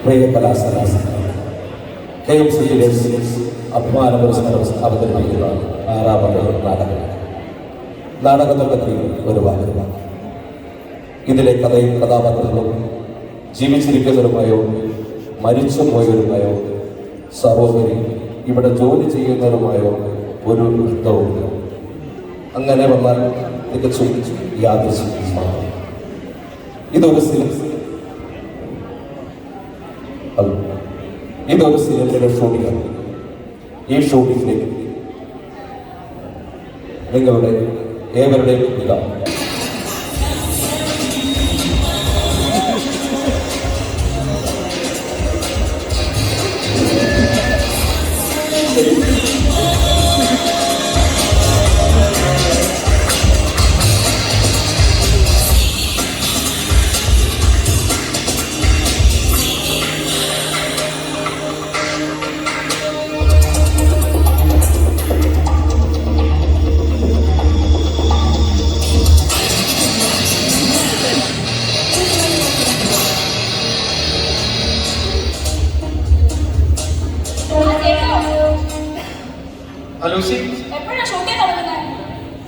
പ്രിയ കലാസരാസന അഭിമാന പുരസ്കാരം അവതരിപ്പിക്കുന്ന 6ാമത് നാടകത്തെ പറ്റി ഒരു വാക്ക്. ഇതിലെ കഥയും കഥാപാത്രങ്ങളും ജീവിച്ചിരിക്കുന്നവരുമായോ മരിച്ചു പോയവരുമായോ സഹോദരി ഇവിടെ ജോലി ചെയ്യുന്നവരുമായോ ഒരു ബന്ധവുമില്ല. അങ്ങനെ വന്നാൽ തികച്ചും യാദൃശ്ചികമാണ്. ഇതൊരു സിനിമയുടെ ഷൂട്ടിംഗാണ്. ഈ ഷൂട്ടിങ്ങിലേക്ക് നിങ്ങളുടെ ഏവരുടെയും ഇതാണ്.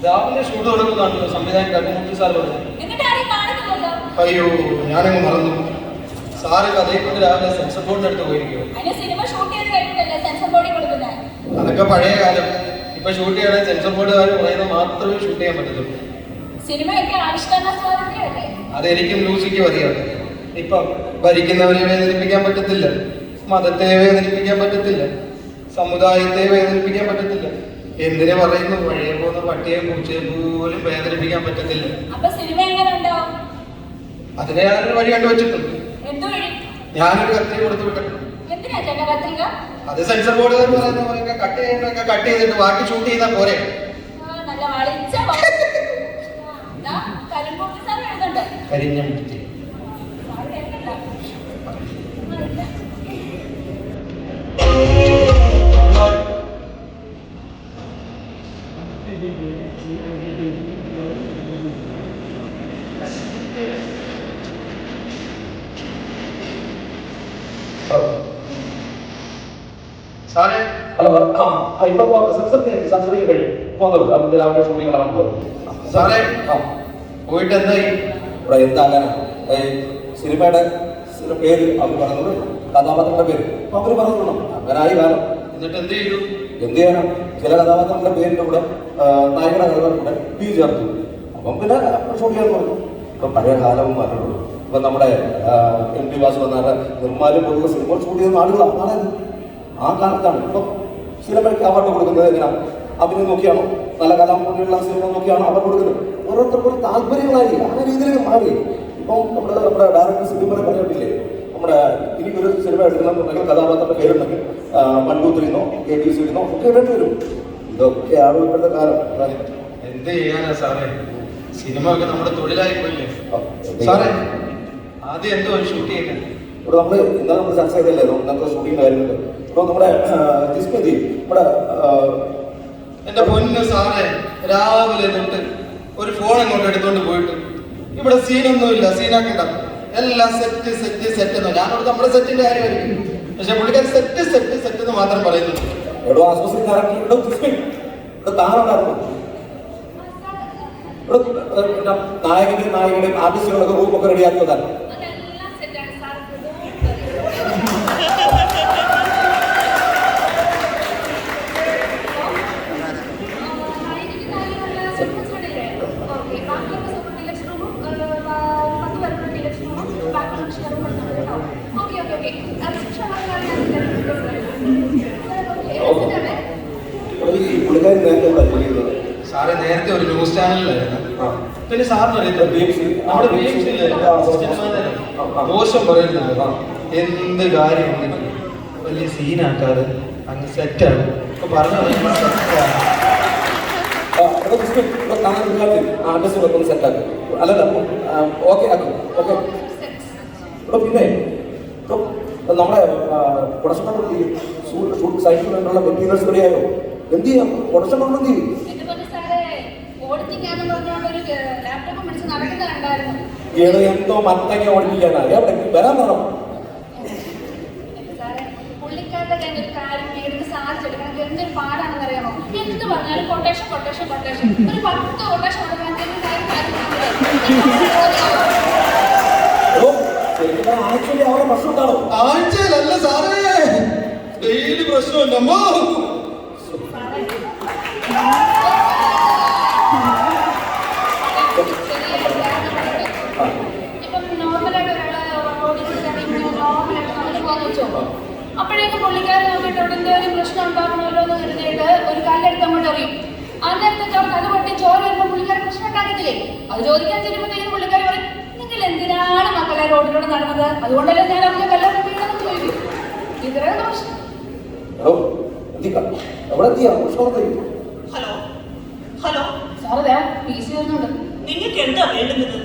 രാവിലെ ഷൂട്ട് തുടങ്ങുന്നുണ്ട് സംവിധായകൻ കണ്ണൂർ സാർ പറഞ്ഞു. അയ്യോ ഞാനങ്ങ് മറന്നു. സാറ് കഥയെ കൊണ്ട് രാവിലെ സെൻസർ ബോർഡിന്റെ അടുത്ത് പോയിരിക്കും. അതൊക്കെ പഴയ കാലം. ഇപ്പൊ ഷൂട്ട് ചെയ്യണേ സെൻസർ ബോർഡുകാർ പറയുന്നത് മാത്രമേ ഷൂട്ട് ചെയ്യാൻ പറ്റത്തുള്ളൂ. അതെനിക്കും ലൂസിക്കും അറിയാം. ഇപ്പം ഭരിക്കുന്നവരെ വേദനിപ്പിക്കാൻ പറ്റത്തില്ല, മതത്തെ വേദനിപ്പിക്കാൻ പറ്റത്തില്ല, സമുദായത്തെ വേദനിപ്പിക്കാൻ പറ്റത്തില്ല. എന്തിനു പറയുന്നു, വഴിയെ പോകുന്ന പട്ടിയെ പൂച്ചയെ പോലും വേദനിപ്പിക്കാൻ പറ്റത്തില്ല. അതിനെ ഞാനൊരു വഴി കണ്ടുവച്ചിട്ടുണ്ട്. ഞാനൊരു കത്തിരി കൊടുത്തു വിട്ടിട്ടുണ്ട്. അത് സെൻസർ ബോർഡ് പറയുന്ന കട്ട് ചെയ്യേണ്ടൊക്കെ കട്ട് ചെയ്തിട്ട് ബാക്കി ഷൂട്ട് ചെയ്താൽ പോരെ. കരിഞ്ഞ സാറേ പോയിട്ട് എന്തായി? എന്താ സിനിമയുടെ പേര് അവർ പറഞ്ഞത്, കഥാപാത്രങ്ങളുടെ പേര് അവർ പറഞ്ഞോളൂ. അങ്ങനായി കാലം. എന്നിട്ട് എന്ത് ചെയ്തു? എന്ത് ചെയ്യാനാ? ചില കഥാപാത്രങ്ങളുടെ പേരിന്റെ കൂടെ നായകയുടെ കഥകളുടെ കൂടെ പി ചേർത്തു. അപ്പം പിന്നെ ഷൂട്ട് ചെയ്യാൻ പറഞ്ഞു. ഇപ്പം പഴയ കാലവും മാറ്റുള്ളൂ. ഇപ്പം നമ്മുടെ MP വാസു വന്നാറ് നിർമ്മാലും പോലുള്ള സിനിമ ഷൂട്ട് ചെയ്യുന്ന ആളുകളാണ്. ആ കാലത്താണ്. ഇപ്പം സിനിമയ്ക്ക് അവാർഡ് കൊടുക്കുന്നത് എങ്ങനെയാണ്? അഭിനയം നോക്കിയാണോ, നല്ല കലാമൂല്യമുള്ള സിനിമ നോക്കിയാണോ അവർ കൊടുക്കുന്നത്? ഓരോരുത്തർക്കും ഒരു താല്പര്യങ്ങളായി ആ രീതിയിലേക്ക് മാറി. ഇപ്പം നമ്മുടെ ഡയറക്ടർ സിനിമ പറഞ്ഞിട്ടില്ലേ, നമ്മുടെ എനിക്കൊരു സിനിമ എടുക്കണമെന്നുണ്ടെങ്കിൽ കഥാപാത്രത്തിന്റെ പേരുണ്ടെങ്കിൽ 1, 2, 3 ABCD ഒക്കെ വേണ്ടി വരും. ഇതൊക്കെയാണ് ഇപ്പോഴത്തെ കാലം. എന്ത് ചെയ്യാനാ സാറേ, സിനിമ ഒക്കെ നമ്മുടെ തൊഴിലായി പോയില്ലേ സാറേ? ആദ്യം എന്തോ ഷൂട്ട് ചെയ്യുന്നത് ഇവിടെ നമ്മൾ ഇന്നലെ നമ്മൾ ചർച്ച ചെയ്തല്ലേ ഇന്നത്തെ ഷൂട്ടിംഗ് കാര്യങ്ങൾ. ഇപ്പോൾ നമ്മുടെ ജിസ്മതി ഇവിടെ എന്റെ പൊന്ന് സാറേ, രാവിലെ തൊട്ട് ഒരു ഫോൺ അങ്ങോട്ട് എടുത്തോണ്ട് പോയിട്ട് ഇവിടെ സീനൊന്നുമില്ല, സീനാക്കണ്ട, എല്ലാം സെറ്റ് സെറ്റ് സെറ്റ് എന്ന്. ഞാനോട് നമ്മുടെ സെറ്റിന്റെ കാര്യമായിരിക്കും, പക്ഷെ പുള്ളിക്കാർ സെറ്റ് സെറ്റ് സെറ്റ് എന്ന് മാത്രം പറയുന്നുണ്ട്. എവിടെ ആശുപത്രി നായകന്റെയും ആർട്ടിസ്റ്റുകളൊക്കെ റൂമൊക്കെ റെഡിയാക്കുന്നതാണ്. സാറ് നേരത്തെ ഒരു ന്യൂസ് ചാനലിലായിരുന്നു. പിന്നെ സാറിന് ദോഷം പറയുന്നത് എന്ത് കാര്യം വലിയ സീനാക്കാതെ അങ്ങ് സെറ്റാണ് പറഞ്ഞു. ആർട്ടിസ്റ്റുകളൊക്കെ സെറ്റാക്കും അല്ലല്ല, ഓക്കെ ആക്കും. ഓക്കെ പിന്നെ നമ്മുടെ പ്രൊഡക്ഷൻ ഷൂട്ട് സൈറ്റിൽ വേണ്ടിയുള്ള മെറ്റീരിയൽസ് റെഡിയായോ? എന്ത് ചെയ്യാം? പ്രൊഡക്ഷൻ കൊണ്ട് എന്ത് ചെയ്യും? ഈയിടെ എന്തോ മത്തങ്ങ ഓടിപ്പിക്കാനാ എവിടെ വരാൻ പറഞ്ഞു. പുള്ളിക്കാരുടെ കയ്യിൽ ഒരു കാര്യം എടുത്ത് സാധിച്ചെടുക്കണം എന്തൊരു പാടാണെന്ന് അറിയാമോ? എന്ത് പറഞ്ഞാലും കൊട്ടേഷൻ കൊട്ടേഷൻ കൊട്ടേഷൻ ഒരു 10 കൊട്ടേഷൻ കൊടുക്കാൻ ആക്ച്വലി അവരുടെ പ്രശ്നം ഉണ്ടാണോ? ആഴ്ചയിലല്ല സാറേ, ഡെയിലി പ്രശ്നമില്ല. ഇപ്പം നോർമലായിട്ട് ഒരാളെ റോഡിൽ നോർമലായിട്ട് നടന്നു പോകാന്ന് വെച്ചോ, അപ്പോഴേക്കും പുള്ളിക്കാരൻ നോക്കിയിട്ട് അവിടെ എന്തെങ്കിലും പ്രശ്നം ഉണ്ടാക്കണമല്ലോ എന്ന് കരുതിയിട്ട് ഒരു കല്ലെടുത്ത് അങ്ങോട്ട് അറിയും. അന്നേരത്തെ അവർക്ക് അത് പൊട്ടി ചോര വരുമ്പോൾ പുള്ളിക്കാരൻ പ്രശ്നം ഉണ്ടാക്കത്തില്ലേ? അത് ചോദിക്കാൻ ചെല്ലുമ്പോഴത്തേക്കും പുള്ളിക്കാരൻ പറയും, നിങ്ങൾ എന്തിനാണ് മക്കളെ റോഡിലൂടെ നടന്നത്? അതുകൊണ്ടല്ലേ ഞാൻ അവരുടെ കല്ലെടുത്ത് വീണെന്ന് ചോദിക്കും. ഇത്രയാണ് പ്രശ്നം. ഹലോ ഹലോ സാറേ PC വരുന്നുണ്ട്. നിങ്ങൾക്ക് എന്താ വേണ്ടുന്നത്?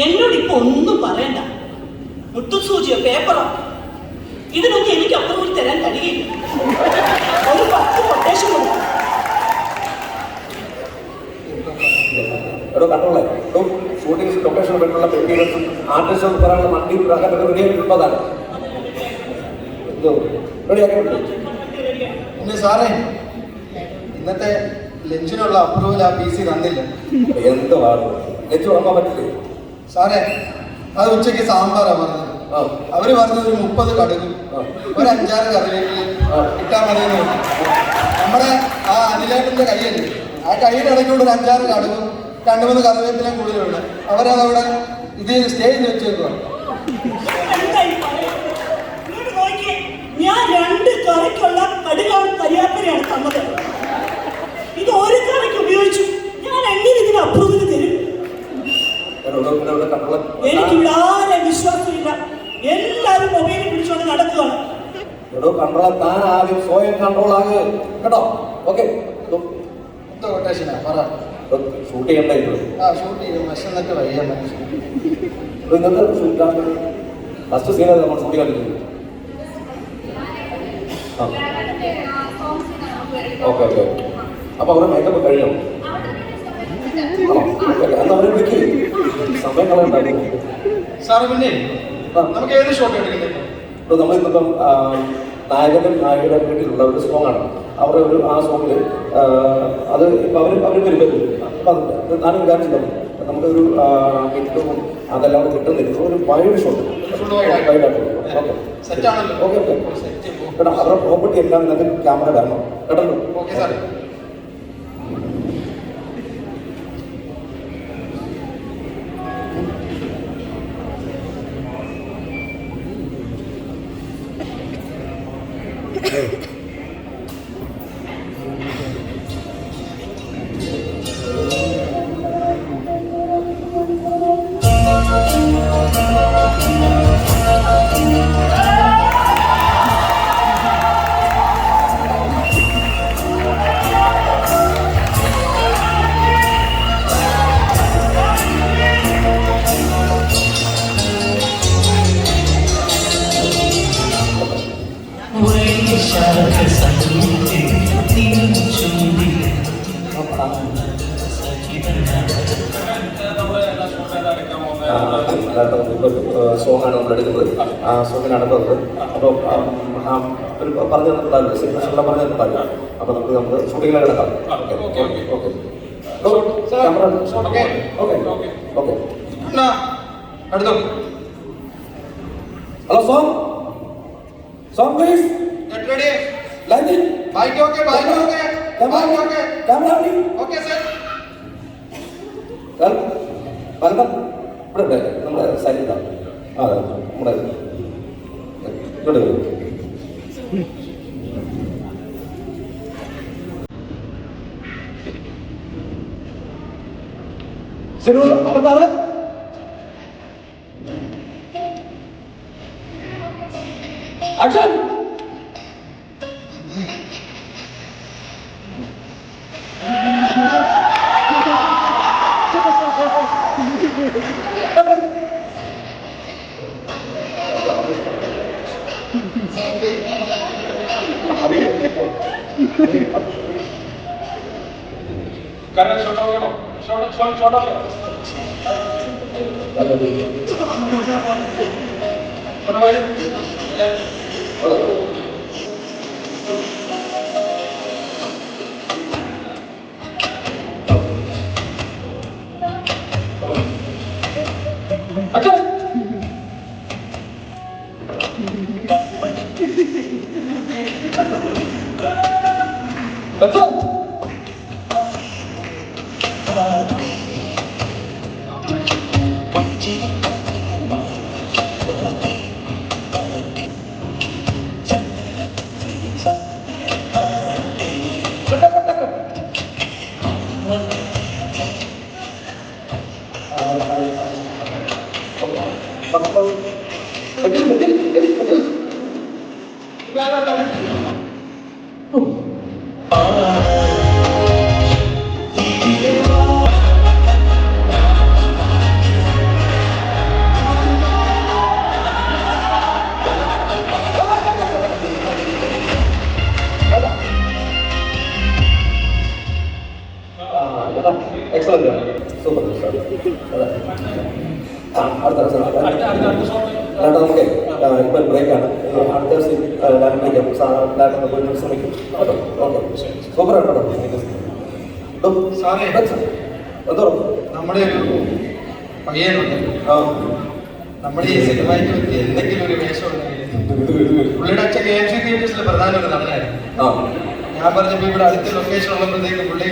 എന്നോട് ഇപ്പൊ ഒന്നും പറയണ്ട. മുത്തുസൂചിയോ പേപ്പറോ ഇതിനൊന്നും എനിക്ക് അപ്രൂവൽ തരാൻ കഴിയില്ല. ഒരു 10 കൊട്ടേഷൻ കൊടുക്കും. കണ്ടോളെ ഷൂട്ടിംഗ് ലൊക്കേഷൻ പറ്റുള്ള മെറ്റീരിയൽസും ആർട്ടിസ്റ്റ് പറയാനുള്ള വണ്ടി റെഡിയായിട്ടുള്ളതാണ്. റെഡിയാക്കി പിന്നെ സാറേ, ഇന്നത്തെ ലഞ്ചിനുള്ള അപ്രൂവൽ ആ PC തന്നില്ല. എന്ത് ലഞ്ച് വാങ്ങാൻ പറ്റില്ലേ സാറേ? അത് ഉച്ചയ്ക്ക് സാമ്പാറാ പറഞ്ഞത്. അവര് പറഞ്ഞത് ഒരു 30 കടുകും ഒരു 5-6 കറിവേപ്പിലയും ഇട്ടാ മതിയെന്ന് പറഞ്ഞു. നമ്മുടെ ആ അനിലേട്ടന്റെ കൈയല്ലേ, ആ കൈയുടെ ഇടയ്ക്കൂടെ ഒരു 5-6 കടുകും 2-3 കറിവേപ്പിലയും കൂടുതലുണ്ട്. അവരതവിടെ ഇത് സ്റ്റേജിൽ വെച്ചേക്കുവാണ്. ഞാൻ 2 കറിക്കുള്ള കടുകാണ് കരിയാപ്പരയാണ് തന്നത്. ഇത് ഒരു കറിക്ക് ഉപയോഗിച്ചു. ഞാൻ എങ്ങനെ ഇതിന് അപ്രൂവൽ തരും? എനിക്കിവിടെ ആരെ വിശ്വാസമില്ല. എല്ലാരും മൊബൈലിൽ പിടിച്ചോണ്ട് നടക്കുകയാണ്. താൻ ആദ്യം സ്വയം കൺട്രോൾ ആകെ കേട്ടോ. ഓക്കെ കൊട്ടേഷനാ പറ. ഷൂട്ട് ചെയ്യണ്ടായിരുന്നു. ഷൂട്ട് ചെയ്തു. വിശന്നിട്ട് വയ്യ മനുഷ്യൻ. ഇന്നത്തെ ഷൂട്ടാണ് ഫസ്റ്റ് സീനാണ് നമ്മൾ ഷൂട്ട് കണ്ടിട്ടുണ്ട്. Okay okay. അപ്പൊ അവരുടെ മേക്കപ്പ് കഴിഞ്ഞോ? എന്നാ അവരെ വിളിക്കേ സമയം കളയുണ്ടായിരുന്നു. സാറ് പിന്നെ നമുക്ക് ഏത് ഷോട്ട് എടുക്കുന്നത്? ഇപ്പോൾ നമ്മൾ ഇന്നിപ്പം നായകനും നായകയുടെ വീട്ടിലുള്ള ഒരു സോങ് ആണ്. അവരുടെ ഒരു ആ സോങ്ങിൽ അത് ഇപ്പം അവർ വരുമ്പോൾ അപ്പം നാനും കാണിച്ചില്ല നമുക്കൊരു കിട്ടും അതെല്ലാം കിട്ടുന്നില്ല. ഒരു വൈഡ് ഷോട്ട് വൈഡായിട്ട് ഓക്കെ സെറ്റാണല്ലോ. ഓക്കെ ഓക്കെ കേട്ടോ. അവരുടെ പ്രോപ്പർട്ടി എല്ലാം ഇതിനകത്ത് ക്യാമറ വരണം കേട്ടോ. Okay sir. സോങ്ങാണ് നമ്മൾ എടുക്കുന്നത്. ആ സോങ്ങിനാണ് ഇപ്പോൾ അപ്പോൾ പറഞ്ഞു തന്നിട്ടുണ്ടാവില്ല, സിഗ്നേച്ചറെല്ലാം പറഞ്ഞു തന്നിട്ടുണ്ടാവില്ല. അപ്പോൾ നമുക്ക് ഷൂട്ടിങ്ങിലാണ് എടുക്കാം. Okay okay okay. അടുത്തോ. Hello song song please. Ready. Lighting bike okay bike okay bike okay camera okay sir. വരണം ഇവിടെ ഉണ്ട് നമ്മുടെ സൈഡിലാണ്. അതെ നമ്മുടെ ഇവിടെ വരും. ശരി അവിടുന്നാണ് action. Karena shot out, shot out. Excellent super നമുക്ക് ഇപ്പൊ ബ്രേക്കാണ് അടുത്ത ലാൻഡിലേക്ക് ശ്രമിക്കും കേട്ടോ. ഓക്കെ സൂപ്പർ ആണ് കേട്ടോ. സാറേ എന്തോ നമ്മുടെ ഒരു പയ്യനുണ്ട്, നമ്മുടെ ഈ സിനിമയ്ക്ക് പറ്റി എന്തെങ്കിലും ഒരു വേഷം ഉണ്ടെങ്കിൽ പുള്ളിയുടെ അച്ഛൻ KMC തിയേറ്റേഴ്സിലെ പ്രധാന ഒരു നടനായിരുന്നു. ഞാൻ പറഞ്ഞപ്പോ ഇവിടെ അടുത്ത ലൊക്കേഷൻ ഉള്ളപ്പോഴത്തേക്ക് പുള്ളി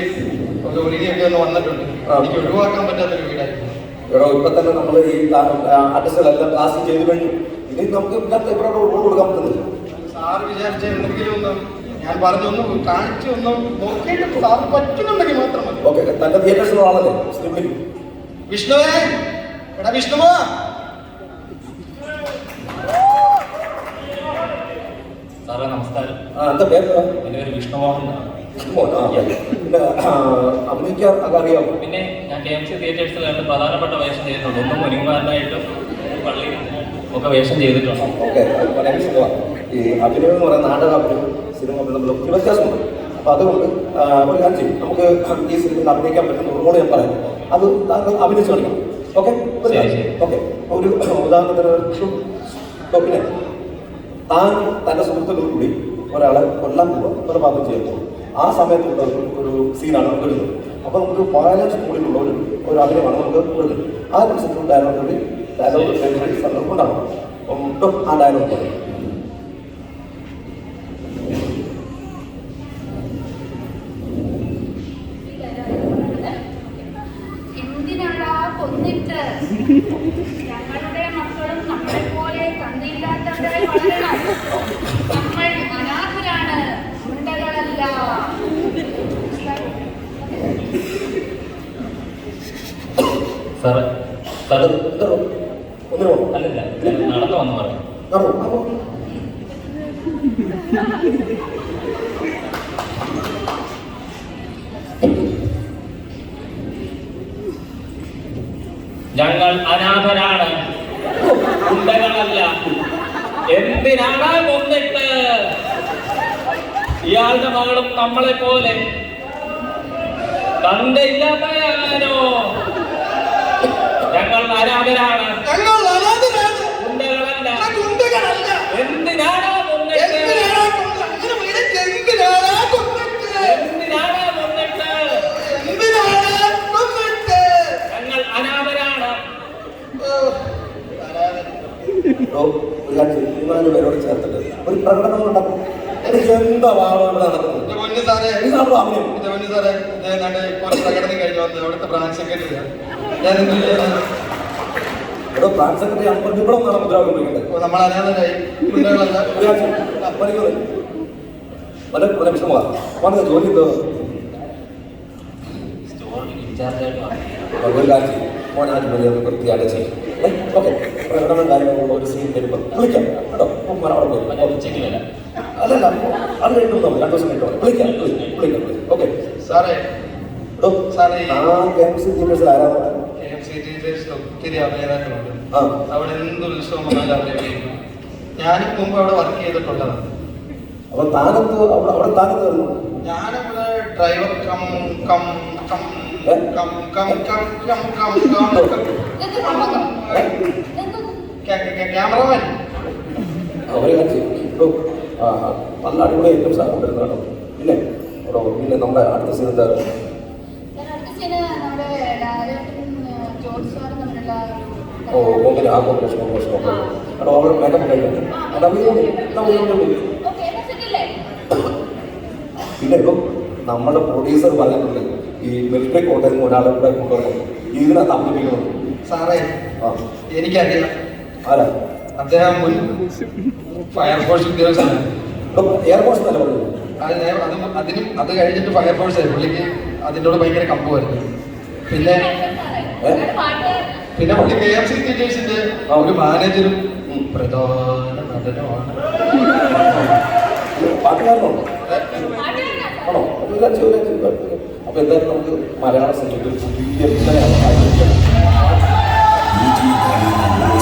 ഒക്കെ ഒരുങ്ങിയൊക്കെ ഒന്ന് വന്നിട്ടുണ്ട്. എനിക്ക് ഒഴിവാക്കാൻ പറ്റാത്തൊരു വീടായിരുന്നു. എടോ ഇപ്പൊ തന്നെ നമ്മൾ ഈ ആർട്ടിസ്റ്റുകളെല്ലാം കാസ്റ്റിംഗ് ചെയ്ത് കഴിഞ്ഞു. ഇനി നമുക്ക് ഇന്നത്തെ ഇവിടെ റോൾ കൊടുക്കാൻ പറ്റുന്നില്ല. സാറ് വിചാരിച്ച എന്തെങ്കിലും ഒന്ന് ഞാൻ പറഞ്ഞൊന്ന് കാണിച്ച് ഒന്ന് നോക്കിയിട്ട് സാറ് പറ്റുന്നുണ്ടെങ്കിൽ മാത്രം മതി. ഓക്കെ തന്റെ തിയേറ്റേഴ്സിലാണല്ലേ സ്ക്രിപ്റ്റിൽ വിഷ്ണുവേ, എടാ വിഷ്ണുവാ. സാറേ നമസ്കാരം. എന്താ പേര്? എൻ്റെ പേര് വിഷ്ണുമോഹൻ. പിന്നെ അഭിനയിക്കാൻ അറിയാമോ? പിന്നെ ഞാൻ KMC തിയേറ്റേഴ്സിലായിട്ട് പ്രധാനപ്പെട്ട വേഷം ചെയ്തിട്ടുണ്ട്. ഒന്ന് മുനിമാരനായിട്ടും പള്ളി ഒക്കെ വേഷം ചെയ്തിട്ടുണ്ട്. ഓക്കെ ഈ അഭിനയം എന്ന് പറയുന്ന നാടക അഭിനയം സിനിമ തമ്മിൽ ഒത്തിരി വ്യത്യാസമുണ്ട്. അപ്പോൾ അതുകൊണ്ട് ഒരു കാര്യം ചെയ്യും, നമുക്ക് ഈ സിനിമയിൽ അഭിനയിക്കാൻ പറ്റുന്ന ഒരുപാട് ഞാൻ പറയാം. അത് താങ്കൾ അഭിനയിച്ചു കളിക്കണം. Okay okay. ഒരു ഉദാഹരണത്തിന് പിന്നെ താൻ തൻ്റെ സുഹൃത്തുക്കൾ കൂടി ഒരാളെ കൊല്ലാൻ പോവുക, കൊലപാതകം ചെയ്യുമ്പോൾ ആ സമയത്തുള്ള ഒരു സീനാണ് നമുക്ക് വരുന്നത്. അപ്പോൾ നമുക്ക് വയലൻസ് കൂടിയുള്ള ഒരു അഭിനയമാണ് നമുക്ക് വരുന്നത്. അതിനനുസരിച്ചുള്ള ഡയലോഗ് സന്ദർഭം ഉണ്ടാകും. ആ ഡയലോഗ് പറയും. എന്തിനാടാ കൊന്നിട്ട്? ഞങ്ങളുടെ മക്കളും നമ്മളെ പോലെ തന്തയില്ലാത്തവരായി വളരണം. നമ്മൾ അനാഥരാണ്, ഗുണ്ടകളല്ല. സാറ് സാറ് ഒന്നിനോ അല്ലല്ല നടന്നു വന്നു പറയാം. ഞങ്ങൾ അനാഥരാണ്, ഗുണ്ടകളല്ല. എന്തിനാണ് കൊന്നിട്ട്? ഇയാളുടെ മകളും നമ്മളെ പോലെ തന്തയില്ലാത്തയാണോ? ഞങ്ങൾ അനാഥരാണ്, ഗുണ്ടകളല്ല. എന്തിനാണ് കൊന്നിട്ട്? എന്തിനാണ് കൊന്നിട്ട്? ഞങ്ങൾ അനാഥരാണ്. പേരോട് ചേർത്തിട്ട് ഒരു പ്രകടനം ഉണ്ടാക്കും. എന്താ ഭാവം നടക്കുന്നത്? പ്രകടനം കഴിഞ്ഞു വന്നത് അവിടുത്തെ ബ്രാഞ്ച് സെക്രട്ടറിയാണ്. ഞാൻ ഇവിടെ ബ്രാഞ്ച് സെക്രട്ടറി ഇവിടെ ഒന്നാണ് മുദ്രാവാക്യം വിളിക്കേണ്ടത്. നമ്മൾ അനാഥരായി, ഗുണ്ടകളല്ല. വന്നത് ജോലി എന്തോ സ്റ്റോറിൽ ഇൻചാർജായിട്ട് ഒരു കാര്യം മോനാജ് മര്യാദ വൃത്തിയായിട്ട് ചെയ്യും. ഓക്കെ പ്രകടനം കാര്യങ്ങളുള്ള ഒരു സീൻ വരുമ്പോൾ വിളിക്കാം കേട്ടോ. അവിടെ പോയി ഉച്ചയ്ക്ക് വരാം. അല്ലല്ല അത് കഴിഞ്ഞു 2 ദിവസം കഴിഞ്ഞു വിളിക്കാം. ഓക്കെ സാറേ സാറേ KMC തിയേറ്റേഴ്സിൽ ആരാണ്? KMC തിയേറ്റേഴ്സിൽ ഒത്തിരി അഭിനേതാക്കളുണ്ട്. അവിടെ എന്തൊരു ഉത്സവം വന്നാലും അവരെ ഞാനും മുമ്പ് അവിടെ വർക്ക് ചെയ്തിട്ടുള്ളതാണ്. അപ്പൊ താനത്ത് അവിടെ താനത്ത് വരുന്നു. ഞാനവിടെ driver cum cum cum cameraman അവരെ ഇപ്പോൾ നല്ല അടിപൊളി ഐറ്റംസ് ആണ് വരുന്നത് കേട്ടോ. പിന്നെ പിന്നെ നമ്മുടെ അടുത്ത സീനത്തെ ഓ ഓക്കെ ആ കോമ്പറ്റീഷൻ ഓക്കെ അവിടെ ഓവർ മേക്കപ്പ് കഴിഞ്ഞു അത് പിന്നെ ഇപ്പം നമ്മുടെ പ്രൊഡ്യൂസർ പറഞ്ഞിട്ടുണ്ട് ഈ മിലിറ്ററി കോട്ടയിൽ നിന്ന് ഒരാളെ കൂടെ കൊണ്ടുവരണം ഇതിനകത്ത് അഭിനയിക്കണം. സാറേ ആ എനിക്കറിയാം ആരാ അദ്ദേഹം മുൻ ഫയർഫോഴ്സ് ഉദ്യോഗസ്ഥനാണ്. എയർഫോഴ്സ് എന്നല്ല പറഞ്ഞത്. അത് കഴിഞ്ഞിട്ട് ഫയർഫോഴ്സ് ആയി പുള്ളിക്ക് അതിനോട് ഭയങ്കര കമ്പുമായിരുന്നു. പിന്നെ പുള്ളി KFC തിയേറ്റേഴ്സിന്റെ ഒരു മാനേജറും പ്രധാന നടനുമാണ്. പാട്ടുകാരനോ ആണോ? അപ്പൊ എന്തായാലും നമുക്ക് മലയാള സിനിമയിൽ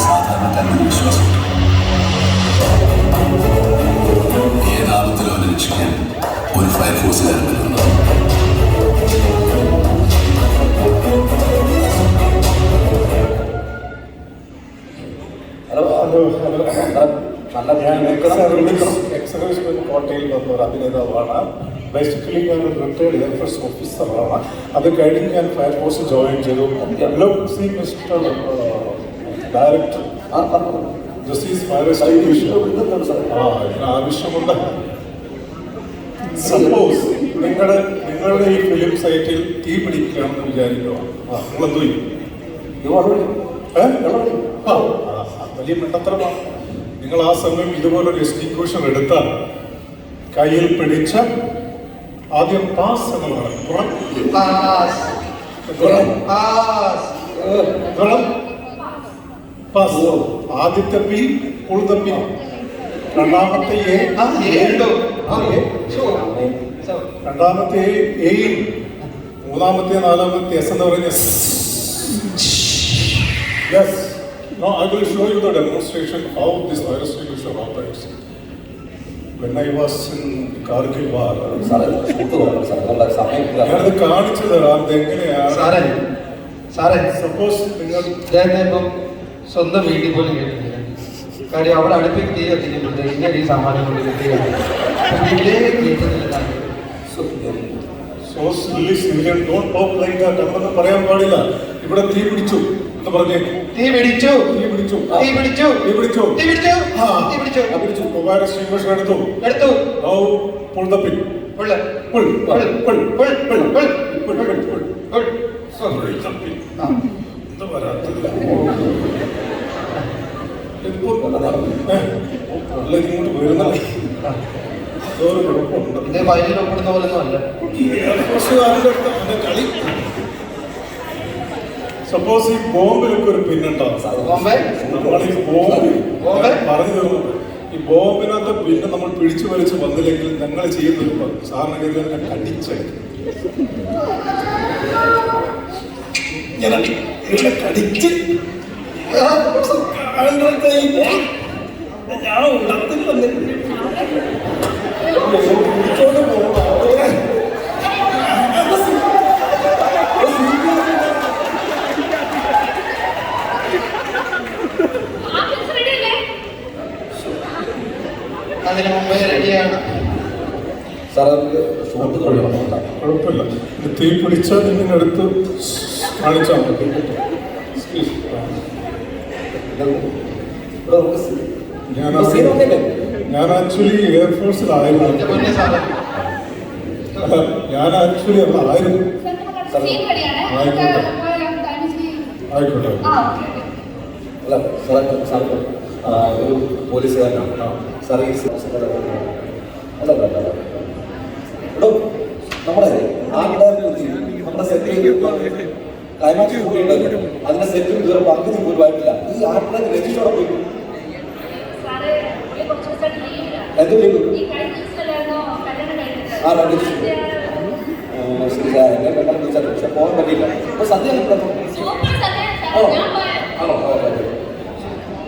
സാധാരണക്കാരുടെ വിശ്വാസം ഏതാപത്തിലും അവനെ രക്ഷിക്കാൻ ഒരു ഫയർഫോഴ്സുകാരൻ വരുന്നത്. നല്ല എക്സർവീസ് കോട്ടയിൽ വന്ന ഒരു അഭിനേതാവാണ്. ബേസിക്കലി ഞാൻ ഒരു റിട്ടയർഡ് എയർഫോഴ്സ് ഓഫീസറാണ്. അത് കഴിഞ്ഞ് ഞാൻ ഫയർഫോഴ്സ് ജോയിൻ ചെയ്തു. Mister director justice fire extinguisher ആവശ്യമുണ്ട്. സപ്പോസ് നിങ്ങളുടെ ഈ ഫിലിം സൈറ്റിൽ തീ പിടിക്കുകയാണെന്ന് വിചാരിക്കുക, നിങ്ങളെന്തോ വലിയ മണ്ടത്തരമാണ്. നിങ്ങൾ ആ സമയം ഇതുപോലൊരു എക്സ്റ്റിങ്വിഷർ എടുത്താൽ കയ്യിൽ പിടിച്ച ആദ്യം പാസ് എന്നുള്ളതാണ്. ആദ്യത്തെ പി പുഴുതപ്പി, രണ്ടാമത്തെ രണ്ടാമത്തെ എയിൽ, മൂന്നാമത്തെ നാലാമത്തെ എസ് എന്ന് പറയുന്ന yes. Now I will show you the demonstration how this fire extinguisher operates. When I was in Kargil war, ഞാനത് കാണിച്ചു തരാം എങ്ങനെയാണ്. സപ്പോസ് നിങ്ങൾ ഇപ്പം സ്വന്തം വീട്ടിൽ പോലും കേട്ടില്ല. കാര്യം അവിടെ അടുപ്പിൽ തീ കത്തിക്കുന്നുണ്ട്. ഇങ്ങനെ ഈ സാമാനം കൊണ്ട് വീട്ടിലേ കേൾക്കുന്നില്ല. So silly civilian, don't talk like that. നമ്മളൊന്നും പറയാൻ പാടില്ല. ഇവിടെ തീ പിടിച്ചു എന്ന് പറഞ്ഞേ. തീ പിടിച്ചു. ഫയർ എക്സ്റ്റിങ്വിഷർ എടുത്തു. Now pull the pin. Pull. എന്താ വരാത്തത്? നല്ല ഇങ്ങോട്ട് വരുന്ന അതൊരു കുഴപ്പമുണ്ട്. ഇത് ഫയലിൽ ഒപ്പിടുന്ന പോലൊന്നും അല്ല. കളി. സപ്പോസ് ഈ ബോംബിലൊക്കെ ഒരു പിന്നുണ്ടാവും. പറഞ്ഞു തരുന്നു. ഈ ബോംബിനകത്ത് പിന്നെ നമ്മൾ പിടിച്ചു വലിച്ച് വന്നില്ലെങ്കിൽ ഞങ്ങൾ ചെയ്യുന്ന സാധാരണഗതിയിൽ കടിച്ചെടുക്കും. കടിച്ച് ഞാൻ ഉടത്തിൽ വന്നിട്ട് അതിന് മുമ്പേ റെഡിയാണ്. കുഴപ്പമില്ല. തീ പിടിച്ചാൽ നിങ്ങളെടുത്ത് കാണിച്ചാൽ മതി. ഞാൻ ആക്ച്വലി എയർഫോഴ്സിലായിരുന്നു. ഞാൻ ആക്ച്വലി അതായിരുന്നു. ആയിക്കോട്ടെ. ഒരു പോലീസുകാരനാണ് സർവീസ്. അല്ല നമ്മുടെ നമ്മുടെ സെറ്റിൽ ക്ലൈമാക്സ് കൂടിയുണ്ടായിരുന്നു. അതിന്റെ സെറ്റിൽ ഇതുവരെ പകുതി പോലുമായിട്ടില്ല. ഈ ആർട്ടിനെ രജിസ്റ്ററോടെ പോയി എന്ത് ചെയ്തു? ശരി സാർ, എന്നെ പെട്ടെന്ന് വിളിച്ചത്. പക്ഷെ പോകാൻ പറ്റിയില്ല. അപ്പൊ സദ്യ ആണോ?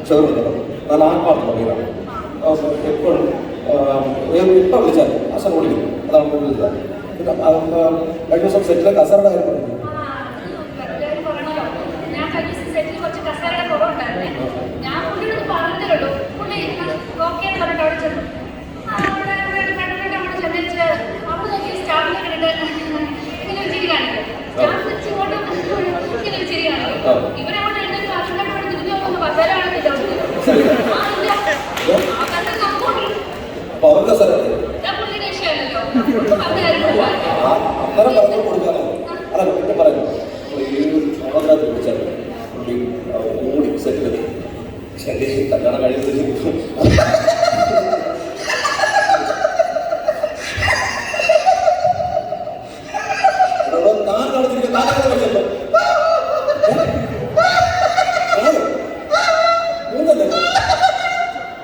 ഷുഗറുണ്ടല്ലോ. നല്ല ആത്മാർത്ഥം പറയുന്നതാണ്. എപ്പോഴും എപ്പോൾ വിളിച്ചാൽ അസർ വിളിക്കും. അതാണ് വിളിച്ചത്. പിന്നെ കഴിഞ്ഞ ദിവസം സെറ്റിലെ കസറുടെ കാര്യം പറഞ്ഞു. അപ്പൊ അവരുടെ സ്ഥലത്ത് അന്നേരം പറഞ്ഞു കൊടുക്കാനോ അല്ല പിന്നെ പറയുന്നു ഈ ഓണത്തിനകത്ത് വിളിച്ചാൽ പുള്ളി ഓടി സെറ്റിലെത്തി ശരി കല്യാണം കഴിയുന്നത് താൻ കാണിച്ചിരിക്കുന്ന താനൊക്കെ വെച്ചല്ലോ മൂന്നല്ലേ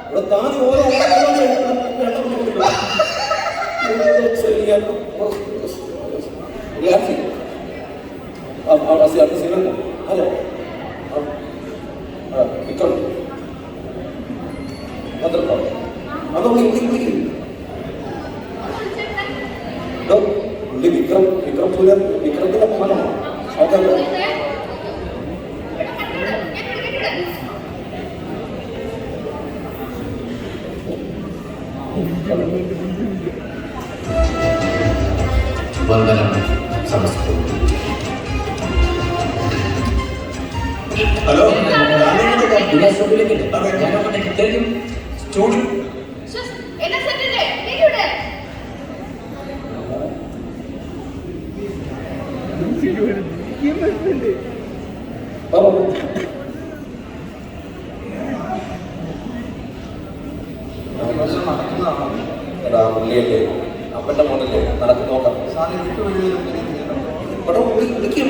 ഇവിടെ താൻ ഓരോ അടുത്ത സീനിൽ ഹലോ വിക്രം പന്ത്രണ്ടോ അതോ വിളിക്കും പുള്ളി വിക്രം സൂര്യ വിക്രത്തിന്റെ മകനാണ് നോക്കല്ലോ വന്ദനം സമസ്തം. ഹലോ പുള്ളിയല്ലേ അപ്പന്റെ മോനല്ലേ നടക്ക് നോക്കാം ഇവിടെ വിളിക്കും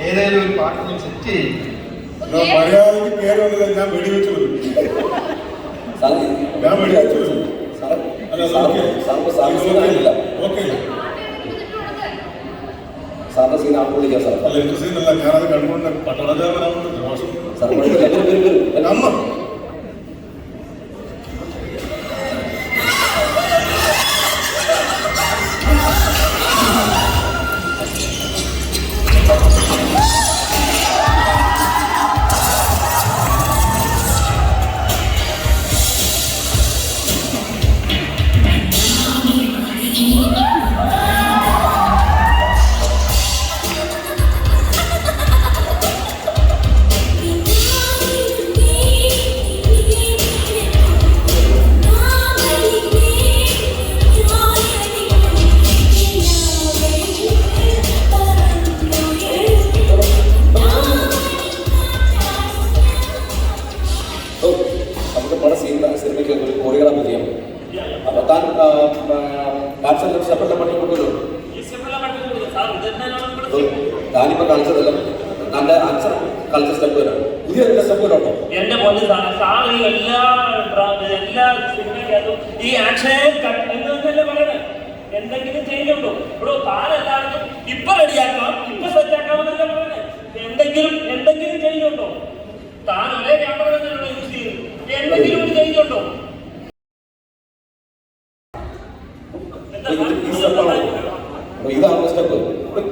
ഏതായാലും ഒരു പാട്ടൊന്നും സെറ്റ് ചെയ്യും. മര്യാദയ്ക്ക് പേര് വന്നത് ഞാൻ വെടിവെച്ചു വരും. ഞാൻ വെടിവെച്ചു വരും. അല്ല സാറില്ല ഓക്കെ സാറിന്റെ സീൻ ആപ്പ് വിളിക്കാം സാർ അല്ല എന്റെ സീനല്ല ഞാനത് കണ്ടുകൊണ്ട് പട്ടണജാമനാവുന്നത് ദോഷം സാർ അമ്മ സിനിമയ്ക്ക് ഒരു കൊറിയോഗ്രാഫി ചെയ്യാം അപ്പൊ താൻ ഡാൻസ് സ്റ്റെപ്പെല്ലാം പഠിക്കുമ്പോഴല്ലോ താനിപ്പോ കളിച്ചതല്ല തന്റെ അച്ഛൻ കളിച്ച സ്റ്റെപ്പ് വരാം പുതിയ എല്ലാ സ്റ്റെപ്പ് വരാട്ടോ എന്റെ പൊന്ന് സാറ് ഈ എല്ലാ സിനിമയ്ക്കകത്തും ഈ ആക്ഷൻ എന്നല്ലേ പറയണേ എന്തെങ്കിലും ചെയ്യുന്നുണ്ടോ ഇവിടെ താനെല്ലാവർക്കും ഇപ്പൊ റെഡിയാക്കാം ഇപ്പൊ സെറ്റാക്കാമെന്നല്ല പറയണേ എന്തെങ്കിലും ചെയ്യുന്നുണ്ടോ താൻ ഒരേ ക്യാമറ തന്നെയാണോ യൂസ് ചെയ്യുന്നത് എന്തെങ്കിലും ഒരു ചെയ്യുന്നുണ്ടോ ഇതാണ് സ്റ്റെപ്പ്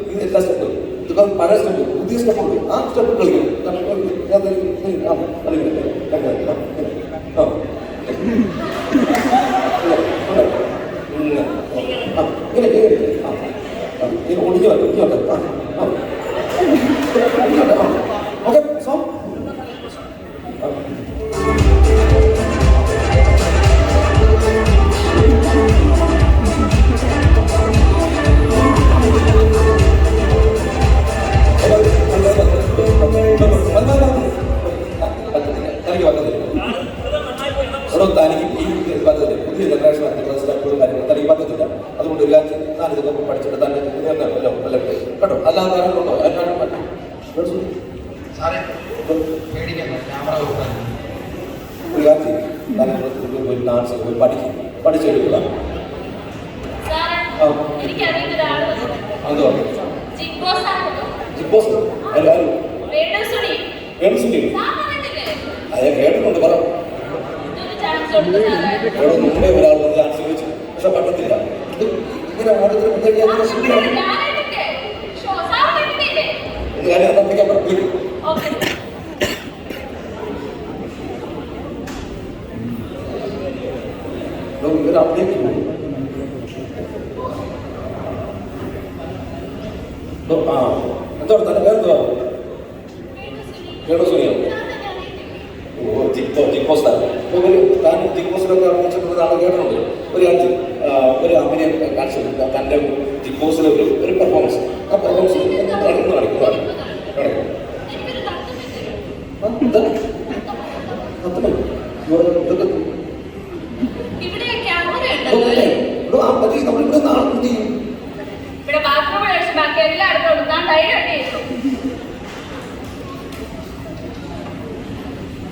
ഇത് എല്ലാ സ്റ്റെപ്പ് ഇതൊക്കെ പഴയ സ്റ്റെപ്പ് പുതിയ സ്റ്റെപ്പ് ഉണ്ട് ആ സ്റ്റെപ്പ് കളിക്കും ഒടിഞ്ഞു ഓക്കെ സോ തനിക്ക് ഈ പദ്ധതി പുതിയ ജനറേഷൻ സ്റ്റെപ്പുകളും കാര്യങ്ങളും തനിക്ക് പറ്റത്തില്ല അതുകൊണ്ട് ഒരു കാര്യം ഞാനിതൊക്കെ പഠിച്ചിട്ട് തന്നെ അല്ലോ അല്ല കേട്ടോ അല്ലാതെ കാര്യങ്ങളുണ്ടോ ഒരു കാര്യം തന്നെ ഡാൻസ് പോയി പഠിച്ചെടുക്കുക അതോ ജിഗ് ബോസ് അതെ കേട്ടിട്ടുണ്ട് പറ ഇവിടെ മുമ്പേ ഒരാൾ ഡാൻസ് ചോദിച്ചു പക്ഷെ പറ്റത്തില്ല ഇത് ഇങ്ങനെ ഓരോരുത്തരും കാര്യം അതപ്പേക്കാൻ വിളിക്കും ഇവർ അപ്ഡേറ്റ് പോകും ആ എന്തോ തന്നെ പേരെന്തുവാ? കേട്ടോ സുനിയോ? ഓ ജിക്കോസ് താൻ ജിക്കോസിലൊക്കെ അഭിനയിച്ചിട്ടുള്ള ആളെ കേട്ടിട്ടുണ്ട്. ഒരു കാര്യം ഒരു അഭിനയം കാണിച്ചിട്ടുണ്ട് തൻ്റെ ജിക്കോസിലെ ഒരു പെർഫോമൻസ്. ആ പെർഫോമൻസ് ഇവിടെ ക്യാമറ ഉണ്ടല്ലോ. നമ്മളിവിടെ നാളെ എന്ത് ചെയ്യും? ഇവിടെ ബാത്റൂമിൽ അടിച്ച് ബാക്കി എല്ലായിടത്തും ഉണ്ട്. ഞാൻ ധൈര്യം ചെയ്തു.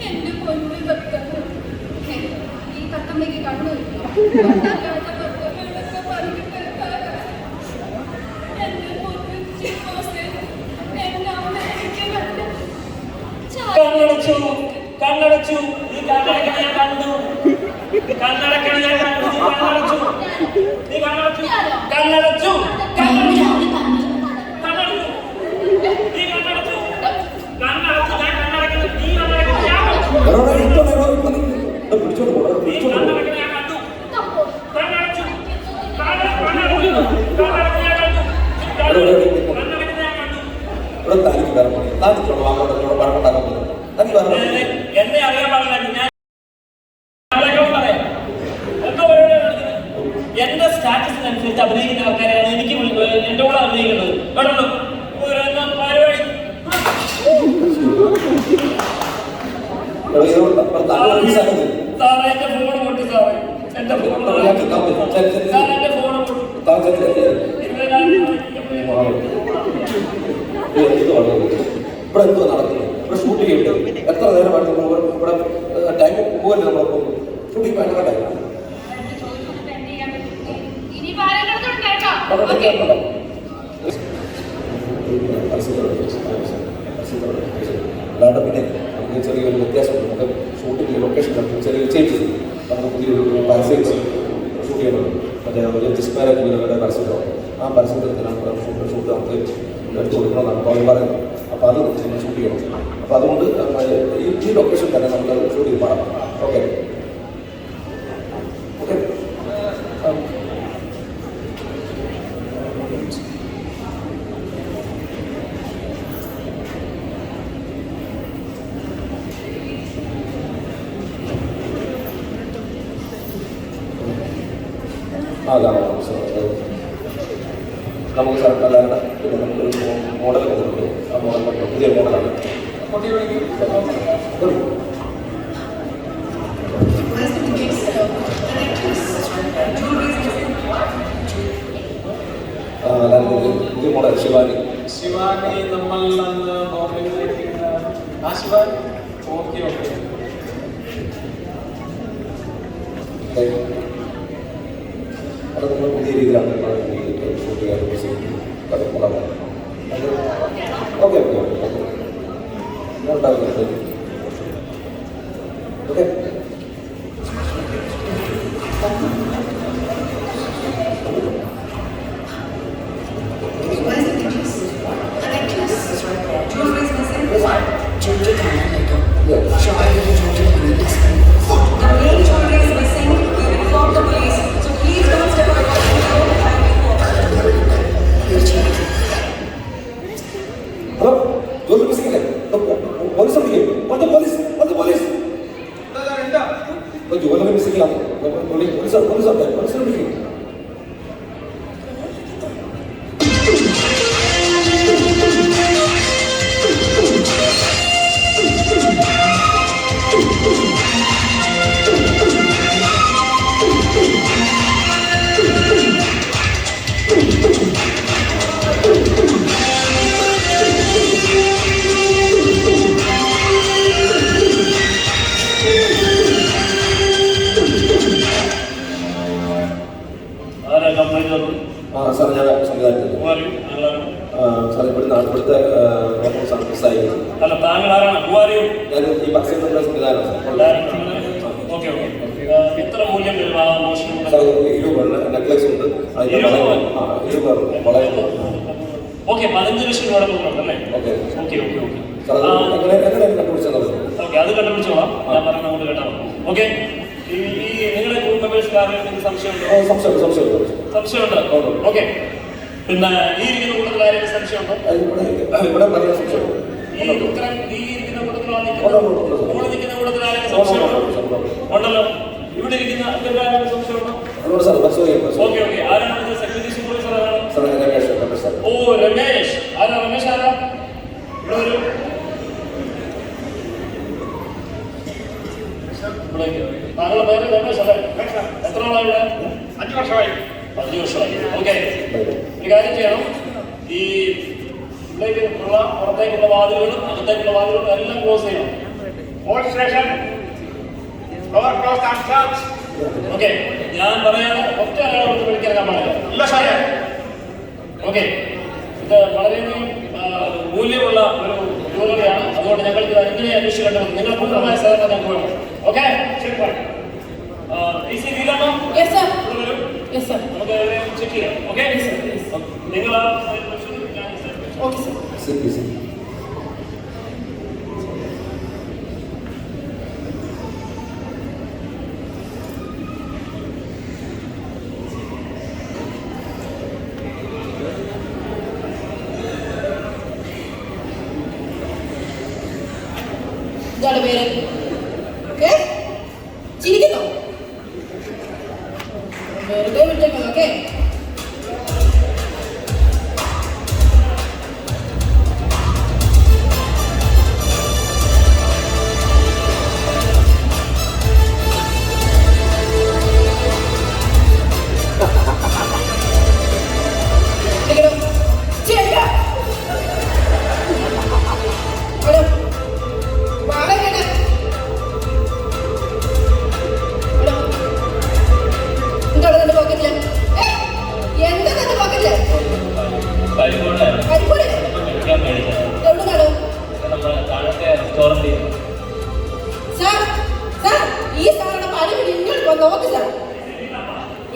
എന്റെ പൊന്നു തത്തമ്മ, ഈ തത്തമ്മയ്ക്ക് കണ്ണുമില്ല. കണ്ണടച്ചു കണ്ണടച്ചു നീ കണ്ണടക്കണ ഞാൻ കണ്ടു കണ്ണടക്കണ ഞാൻ കണ്ടു നീ കണ്ണടച്ചു നീ കണ്ണടച്ചു കണ്ണടച്ചു കണ്ണടച്ചു കണ്ണടച്ചു നീ കണ്ണടച്ചു കണ്ണടച്ചു ഞാൻ കണ്ണടക്കുന്നു നീ കണ്ണടക്കുന്നു ഞാൻ കണ്ടു നീ കണ്ണടക്കണ ഞാൻ കണ്ടു കണ്ണടച്ചു കണ്ണടച്ചു കണ്ണടച്ചു ഞാൻ കണ്ടു കണ്ണടക്കുന്ന ഞാൻ കണ്ടു എന്നെ അറിയാൻ പാടില്ല ഞാൻ പറയാം എന്തോ എന്റെ സ്റ്റാറ്റസിനനുസരിച്ച് അഭിനയിക്കുന്ന ആൾക്കാരെയാണ് എനിക്ക് എന്റെ കൂടെ അഭിനയിക്കുന്നത് കേട്ടോ. പരിപാടി സാറേ എന്റെ ഫോൺ പൊട്ടി സാറേ എന്റെ ഫോൺ സാറേ എന്റെ ഫോൺ ഇവിടെ എന്തോ നടക്കുന്നു? ഇവിടെ ഷൂട്ട് ചെയ്തിട്ട് എത്ര നേരമായിട്ട് ഇവിടെ ടൈം പോകല്ലേ? നമ്മളപ്പോൾ ഷൂട്ടിംഗ് ഭയങ്കര ടൈം ഇനി പാലക്കാട് കേട്ടോ. അല്ലാണ്ട് പിന്നെ നമുക്ക് ചെറിയൊരു വ്യത്യാസമുണ്ട്. നമുക്ക് ഷൂട്ടിംഗ് ലൊക്കേഷൻ ചെറിയ ചേഞ്ചസ് നമുക്ക് പുതിയൊരു പരസ്യം ഷൂട്ട് ചെയ്യണം. മറ്റേ ജിസ്മാരുടെ പരസ്യമാണ്. ആ പരസ്യത്തിലാണ് ഷൂട്ട് നമുക്ക് എടുത്തു കൊടുക്കണമെന്നാണ് അപ്പോൾ അവർ പറയുന്നത്. അപ്പോൾ അത് ഷൂട്ട് ചെയ്യണം. അപ്പോൾ അതുകൊണ്ട് ഈ ലൊക്കേഷൻ തന്നെ നമ്മൾ ഷൂട്ട് ചെയ്ത് പാടാം. ഓക്കെ ഓക്കെ അതാണ് നമുക്ക് സർക്കാരിലാണ്. പിന്നെ നമുക്കൊരു മോഡൽ വന്നിട്ടുണ്ട്. ആ മോഡൽ പുതിയ മോഡലാണ്. പുതിയ മോഡൽ ശിവാനി. ശിവാനി നമ്മൾ ശിവാനി ഓക്കെ ഓക്കെ അത് നമ്മൾ പുതിയ രീതിയിലാണ് ഷൂട്ട് ചെയ്യാൻ ഓക്കെ ഓക്കെ ഓക്കെ സാർ ഞാൻ സംവിധാനത്തിൽ സാർ ഇവിടുത്തെ മിസ്സായി. ഞാൻ ഈ പരസ്യത്തിലുള്ള സംവിധാനം സാർ 20 നെക്ലേസ് ഉണ്ട്. അതിന്റെ 20 വളയം. ഓക്കെ 15 ലക്ഷം രൂപ കൊടുക്കുന്നുണ്ടല്ലേ? ഓക്കെ ഓക്കെ ഓക്കെ സാർ എങ്ങനെ കണ്ടുപിടിച്ചാൽ അത് കണ്ടുപിടിച്ചോളാം. ഞാൻ പറഞ്ഞ അങ്ങോട്ട് കേട്ടാൽ ഓക്കെ. ഈ നിങ്ങളുടെ ഗ്രൂപ്പ് മെമ്പേഴ്സ് സംശയമുണ്ടോ? സംശയമുണ്ട്. സംശയമുണ്ട്. ഓക്കെ പിന്നെ ഈ ഇരിക്കുന്ന കൂട്ടത്തിൽ ആരെങ്കിലും സംശയമുണ്ടോ? ഇവിടെ പറയാൻ സംശയമുണ്ട്. ഈ ഉത്തരം ഈ ഇരിക്കുന്ന കൂട്ടത്തിലാണ് ഇവിടെ നിൽക്കുന്ന കൂട്ടത്തിൽ ആരെങ്കിലും സംശയമുണ്ടോ? ഉണ്ടല്ലോ. ഇവിടെ ഇരിക്കുന്ന ആരെങ്കിലും സംശയമുണ്ടോ? Okay okay. ആരാണ് സെക്യൂരിറ്റി സൂപ്പർവൈസർ? ആരാണ്? ഓ രമേശ്. ആരാ രമേശ്? ആരാ? ഇവിടെ വരൂ. താങ്കളുടെ പേര് രമേശ് അല്ലേ? എത്ര നാളായി ഇവിടെ? 5 വർഷമായി. 5 വർഷമായി. ഓക്കെ. ഒരു കാര്യം ചെയ്യണം. ഈ ഇവിടേക്കുള്ള പുറത്തേക്കുള്ള വാതിലുകളും അകത്തേക്കുള്ള വാതിലുകളും എല്ലാം ക്ലോസ് ചെയ്യണം. ഓക്കെ. ഞാൻ പറയാതെ ഒറ്റ ആളോട് വിളിക്കാൻ പാടില്ല. ഓക്കെ. ഇത് വളരെയധികം മൂല്യമുള്ള ഒരു ജോലിയാണ്. അതുകൊണ്ട് ഞങ്ങൾക്ക് എങ്ങനെ അന്വേഷിക്കേണ്ടത് നിങ്ങൾ പൂർണ്ണമായ സഹകരണം ഞങ്ങൾക്ക് വേണം. ഓക്കെ. നമുക്ക് ചെക്ക് ചെയ്യാം. ഓക്കെ. നിങ്ങൾ ഇതാണ് പേര്. ഓക്കെ, ചിരിക്കുന്നോ? വെറുതെ വിട്ടേക്കോ. ഓക്കെ. ഈ സാറിന്റെ പണി ഇങ്ങോട്ട് നോക്ക് സാർ.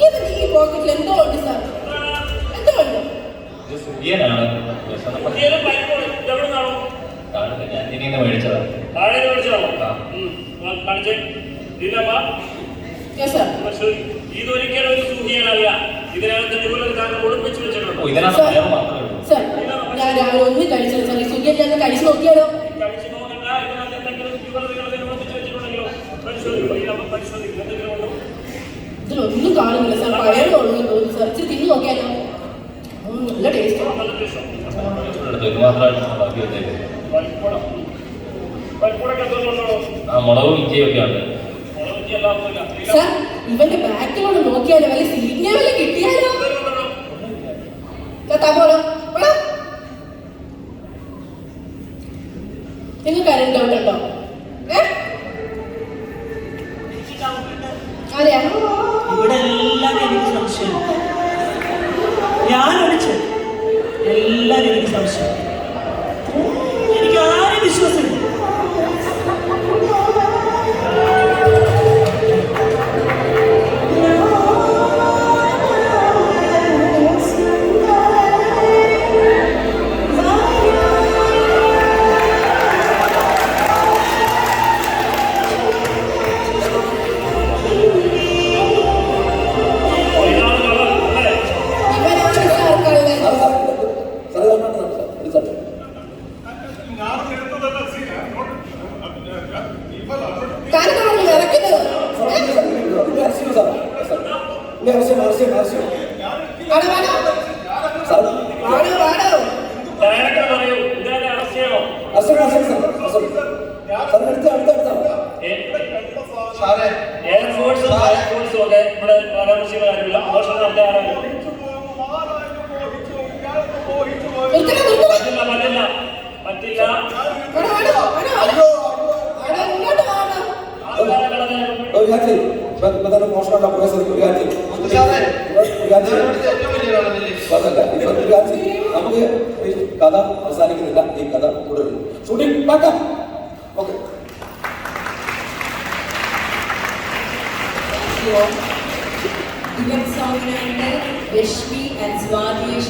ഇത് ഈ പോക്കറ്റിൽ എന്തോ ഉണ്ട് സാർ. എന്തോ ഉണ്ട്. ഇതൊരിക്കലും ഒരു സൂചിയല്ല. ഇതിനകത്ത് ഒളിപ്പിച്ചു വെച്ചിട്ടുണ്ട്. സാർ ഞാൻ രാവിലെ ഒന്നും കഴിച്ചില്ല സാർ. ഈ സുഖിയല്ല ഒന്ന് കഴിച്ചു നോക്കിയാലോ? കഴിച്ചു നോക്കണ്ട. ഇതിനകത്ത് എന്തെങ്കിലും ഒളിപ്പിച്ചു വെച്ചിട്ടുണ്ടെങ്കിലോ ഇതിലൊന്നും കാണുന്നില്ല സാർ. പഴയ തോന്നുന്നു സാർ. ഇച്ചിരി തിന്നു നോക്കിയാലോ? നല്ല ടേസ്റ്റ്. മുളകും ഇഞ്ചിയൊക്കെ ഉണ്ട്. സാർ ഇവന്റെ ബാക്കിലോട് നോക്കിയാലോ? വല്ല സീറ്റിനെ വല്ല കിട്ടിയാലോ? നിങ്ങൾക്ക് ആരും ഡൗട്ട് ഉണ്ടോ? അതെയാ? ഇവിടെ എല്ലാവരും എനിക്ക് സംശയം. ഞാനൊഴിച്ച് എല്ലാവരും എനിക്ക് സംശയം. എനിക്ക് ആരും വിശ്വാസമില്ല. നമുക്ക് ഈ കഥ അവസാനിക്കുന്നില്ല. ഈ കഥ തുടരുന്നു. ഷൂട്ടിംഗ് ബാക്കാം. ഓക്കെ. രശ്മി ആൻഡ് സ്വാതി